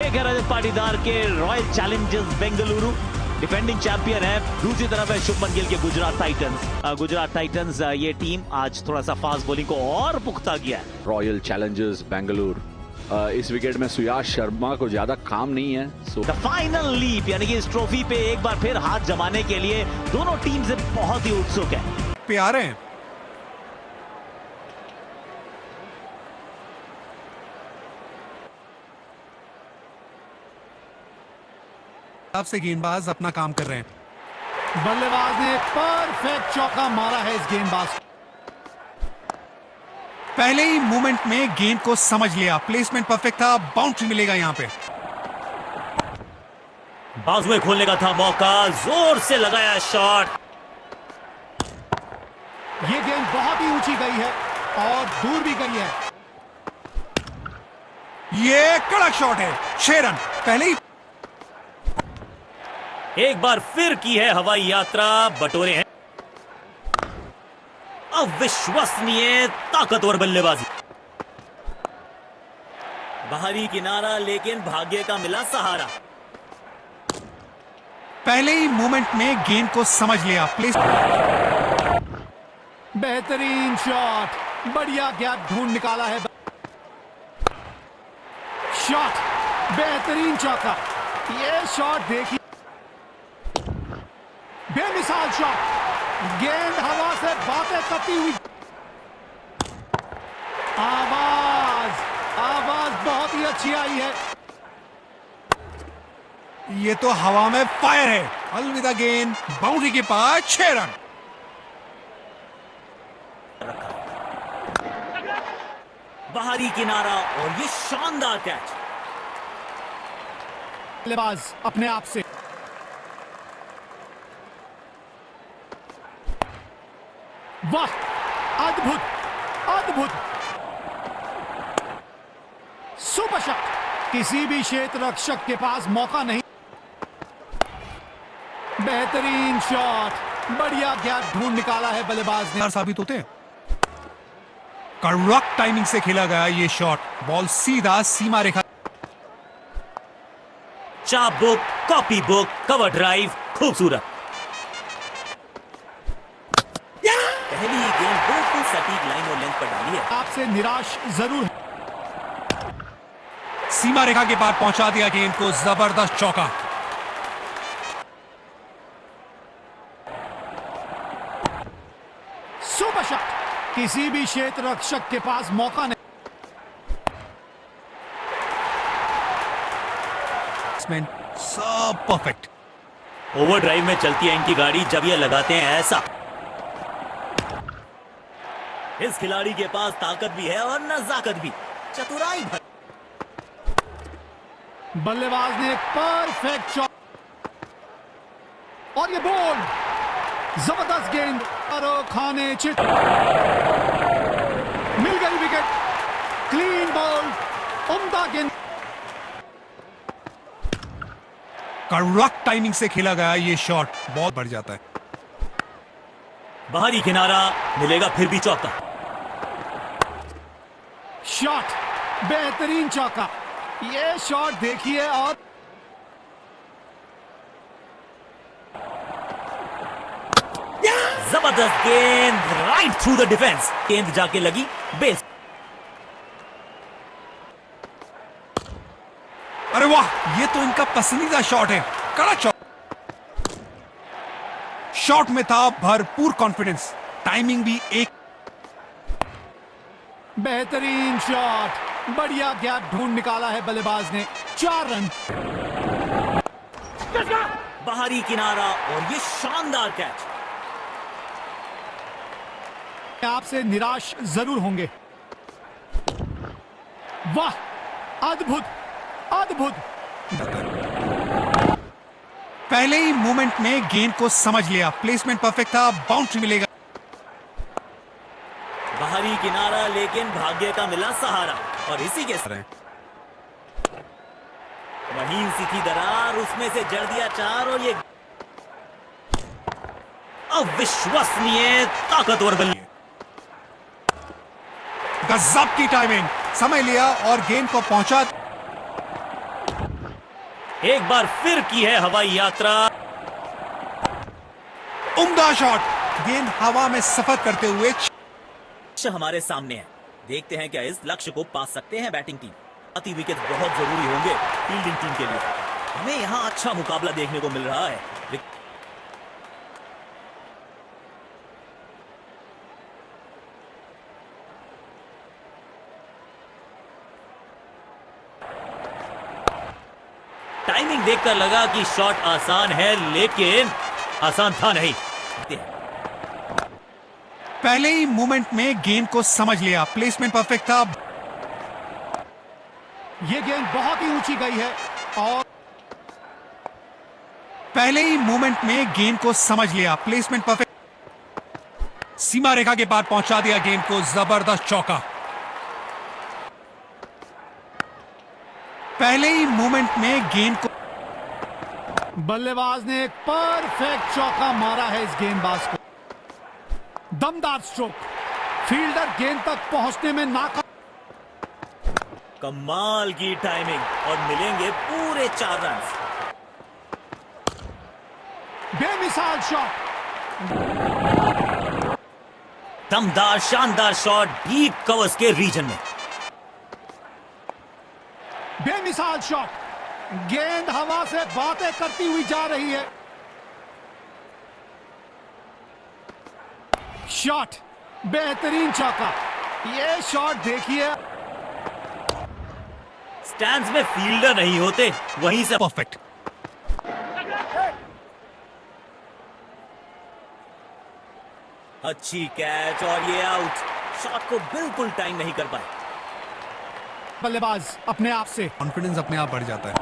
एक है रजत पाटीदार के royal Challengers Bengaluru, defending champion है। दूसरी तरफ है शुभमन गिल के गुजरात टाइटंस। ये टीम आज थोड़ा सा फास्ट बॉलिंग को और पुख्ता किया है। रॉयल चैलेंजर्स बेंगलुरु, इस विकेट में सुयाश शर्मा को ज्यादा काम नहीं है। द फाइनल लीप, यानी कि इस ट्रॉफी पे एक बार फिर हाथ जमाने के लिए दोनों टीम से बहुत ही उत्सुक है। पे आ रहे हैं। से गेंदबाज अपना काम कर रहे हैं। बल्लेबाज ने परफेक्ट चौका मारा है इस गेंदबाज। पहले ही मूवमेंट में गेंद को समझ लिया, प्लेसमेंट परफेक्ट था, बाउंड्री मिलेगा यहां पे। बाजुएं खोलने का था मौका, जोर से लगाया शॉट। ये गेंद बहुत ही ऊंची गई है और दूर भी गई है। ये कड़क शॉट है, 6 रन पहले ही। एक बार फिर की है हवाई यात्रा, बटोरे हैं। अविश्वसनीय ताकतवर बल्लेबाजी, बाहरी किनारा, लेकिन भाग्य का मिला सहारा। पहले ही मूवमेंट में गेंद को समझ लिया, प्लेस। बेहतरीन शॉट, बढ़िया गैप ढूंढ निकाला है। शॉट, बेहतरीन चौका। ये शॉट देखिए, बेमिसाल शॉट। गेंद हवा से बातें करती हुई। आवाज बहुत ही अच्छी आई है। ये तो हवा में फायर है। अलविदा गेंद, बाउंड्री के पास, 6 रन। बाहरी किनारा और ये शानदार कैच। बल्लेबाज अपने आप से। वाह, अद्भुत अद्भुत, सुपर शॉट। किसी भी क्षेत्र रक्षक के पास मौका नहीं। बेहतरीन शॉट, बढ़िया गैप ढूंढ निकाला है बल्लेबाज ने। साबित होते हैं। कड़क टाइमिंग से खेला गया ये शॉट, बॉल सीधा सीमा रेखा। चाप book, copy book, cover drive, खूबसूरत। पहली गेंद बिल्कुल सटीक लाइन और लेंथ पर डाली है। आपसे निराश जरूर है। सीमा रेखा के पार पहुंचा दिया गेंद को, जबरदस्त चौका। सुपर शॉट, किसी भी क्षेत्र रक्षक के पास मौका नहीं। सब परफेक्ट। ओवरड्राइव में चलती है इनकी गाड़ी जब ये लगाते हैं ऐसा। इस खिलाड़ी के पास ताकत भी है और नजाकत भी, चतुराई भर। बल्लेबाज ने परफेक्ट शॉट और ये बॉल, जबरदस्त गेंद और खाने चिट। मिल गई विकेट, क्लीन बॉल, उम्दा गेंद। कड़क टाइमिंग से खेला गया ये शॉट, बहुत बढ़ जाता है। बाहरी किनारा, मिलेगा फिर भी चौका। शॉट, बेहतरीन चौका। ये शॉट देखिए और जबरदस्त गेंद, राइट थ्रू द डिफेंस। गेंद जाके लगी बेस। अरे वाह, ये तो इनका पसंदीदा शॉट है, कड़क शॉट। शॉट में था भरपूर कॉन्फिडेंस, टाइमिंग भी एक। बेहतरीन शॉट, बढ़िया गैप ढूंढ निकाला है बल्लेबाज ने। 4 रन। बाहरी किनारा और ये शानदार कैच। आपसे निराश जरूर होंगे। वाह, अद्भुत अद्भुत। पहले ही मूवमेंट में गेंद को समझ लिया, प्लेसमेंट परफेक्ट था, बाउंड्री मिलेगा। बाहरी किनारा, लेकिन भाग्य का मिला सहारा और इसी के महीन सी थी दरार, उसमें से जड़ दिया 4 और ये अविश्वसनीय ताकतवर बल्ले। गजब की टाइमिंग, समय लिया और गेंद को पहुंचा। एक बार फिर की है हवाई यात्रा। उम्दा शॉट, गेंद हवा में सफर करते हुए लक्ष्य हमारे सामने है, देखते हैं क्या इस लक्ष्य को पा सकते हैं बैटिंग टीम। अति विकेट बहुत जरूरी होंगे फील्डिंग टीम के लिए। हमें यहां अच्छा मुकाबला देखने को मिल रहा है। टाइमिंग देखकर लगा कि शॉट आसान है, लेकिन आसान था नहीं। पहले ही मूवमेंट में गेंद को समझ लिया, प्लेसमेंट परफेक्ट था। ये गेंद बहुत ही ऊंची गई है और पहले ही मूवमेंट में गेंद को समझ लिया, प्लेसमेंट परफेक्ट। सीमा रेखा के पार पहुंचा दिया गेंद को, जबरदस्त चौका। पहले ही मूवमेंट में गेंद को बल्लेबाज ने एक परफेक्ट चौका मारा है इस गेंदबाज को। दमदार स्ट्रोक, फील्डर गेंद तक पहुंचने में नाकाम। कमाल की टाइमिंग और मिलेंगे पूरे 4 रन। बेमिसाल शॉट, दमदार शानदार शॉट डीप कवर्स के रीजन में। बेमिसाल शॉट, गेंद हवा से बातें करती हुई जा रही है। शॉट, बेहतरीन चौका। ये शॉट देखिए, स्टैंड्स में फील्डर नहीं होते, वहीं से परफेक्ट। अच्छी कैच और ये आउट। शॉट को बिल्कुल टाइम नहीं कर पाए। बल्लेबाज अपने आप से कॉन्फिडेंस अपने आप बढ़ जाता है।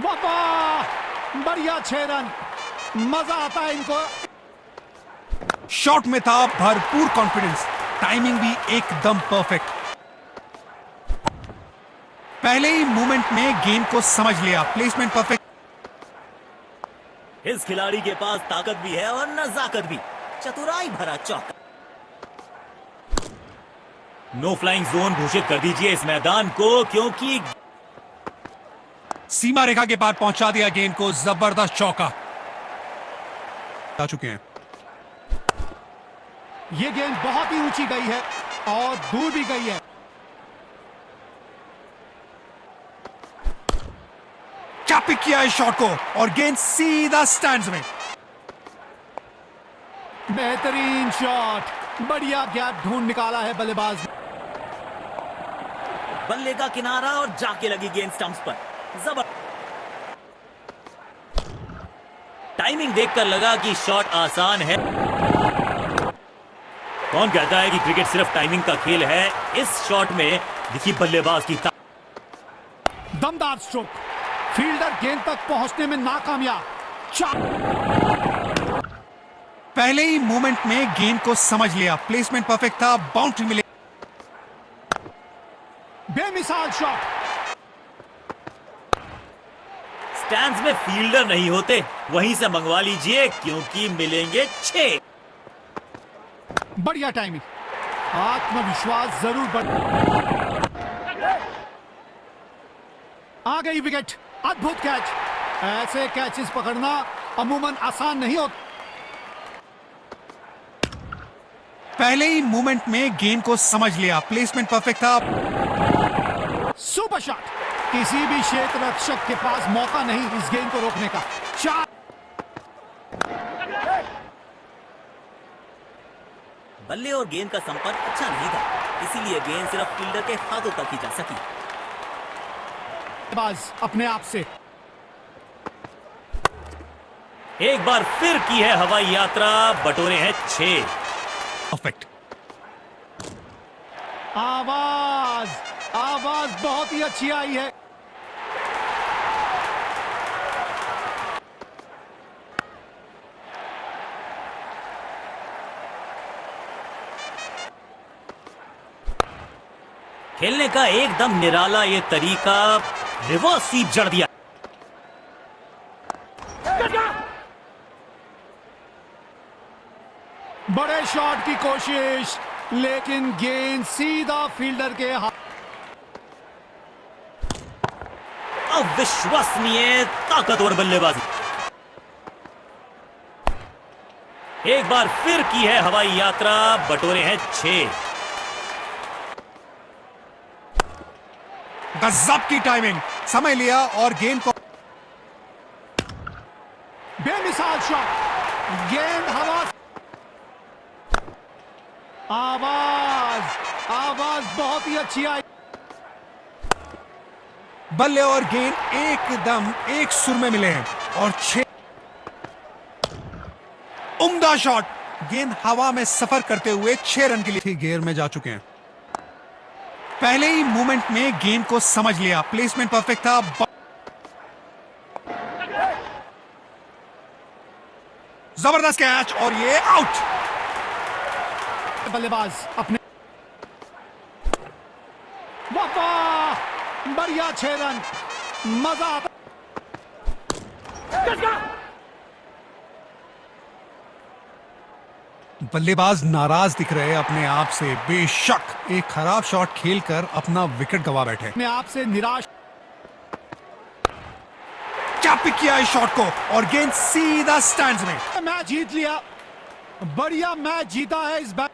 वाह, बढ़िया 6 रन, मजा आता है इनको। शॉट में था भरपूर कॉन्फिडेंस, टाइमिंग भी एकदम परफेक्ट। पहले ही मूवमेंट में गेंद को समझ लिया, प्लेसमेंट परफेक्ट। इस खिलाड़ी के पास ताकत भी है और नजाकत भी। चतुराई भरा चौका। नो फ्लाइंग जोन घोषित कर दीजिए इस मैदान को, क्योंकि सीमा रेखा के पार पहुंचा दिया गेंद को, जबरदस्त चौका। आ चुके हैं। ये गेंद बहुत ही ऊंची गई है और दूर भी गई है। क्या पिक किया इस शॉट को और गेंद सीधा स्टैंड्स में। बेहतरीन शॉट, बढ़िया गैप ढूंढ निकाला है बल्लेबाज ने। बल्ले का किनारा और जाके लगी गेंद स्टंप्स पर। जबर टाइमिंग देखकर लगा कि शॉट आसान है। कौन कहता है कि क्रिकेट सिर्फ टाइमिंग का खेल है? इस शॉट में दिखी बल्लेबाज की दमदार स्ट्रोक, फील्डर गेंद तक पहुंचने में नाकामयाब। पहले ही मूवमेंट में गेंद को समझ लिया, प्लेसमेंट परफेक्ट था, बाउंड्री मिले। बेमिसाल शॉट, स्टैंड्स में फील्डर नहीं होते, वहीं से मंगवा लीजिए, क्योंकि मिलेंगे 6। बढ़िया टाइमिंग, आत्मविश्वास जरूर बढ़। आ गई विकेट, अद्भुत कैच। ऐसे कैचेस पकड़ना अमूमन आसान नहीं होता। पहले ही मूवमेंट में गेंद को समझ लिया, प्लेसमेंट परफेक्ट था। सुपर शॉट, किसी भी क्षेत्र रक्षक के पास मौका नहीं इस गेंद को रोकने का। 4। बल्ले और गेंद का संपर्क अच्छा नहीं था, इसीलिए गेंद सिर्फ फील्डर के हाथों तक ही जा सकी। बाज अपने आप से एक बार फिर की है हवाई यात्रा, बटोरे हैं 6। परफेक्ट। आवाज बहुत ही अच्छी आई है। खेलने का एकदम निराला ये तरीका, रिवर्स स्वीप जड़ दिया। बड़े शॉट की कोशिश, लेकिन गेंद सीधा फील्डर के हाथ। अविश्वसनीय ताकतवर बल्लेबाजी। एक बार फिर की है हवाई यात्रा, बटोरे हैं 6। गजब की टाइमिंग, समय लिया और गेंद को बेमिसाल शॉट, गेंद हवा। आवाज बहुत ही अच्छी आई। बल्ले और गेंद एकदम एक सुर में मिले हैं और 6। उम्दा शॉट, गेंद हवा में सफर करते हुए 6 रन के लिए घेर में जा चुके हैं। पहले ही मूवमेंट में गेंद को समझ लिया, प्लेसमेंट परफेक्ट था। जबरदस्त कैच और ये आउट। बल्लेबाज अपने वाह, बढ़िया 6 रन, मजा आता। बल्लेबाज नाराज दिख रहे हैं अपने आप से। बेशक एक खराब शॉट खेलकर अपना विकेट गंवा बैठे। अपने आप से निराश। क्या पिक किया इस शॉट को और गेंद सीधा स्टैंड्स में। मैच जीत लिया, बढ़िया मैच जीता है इस बार।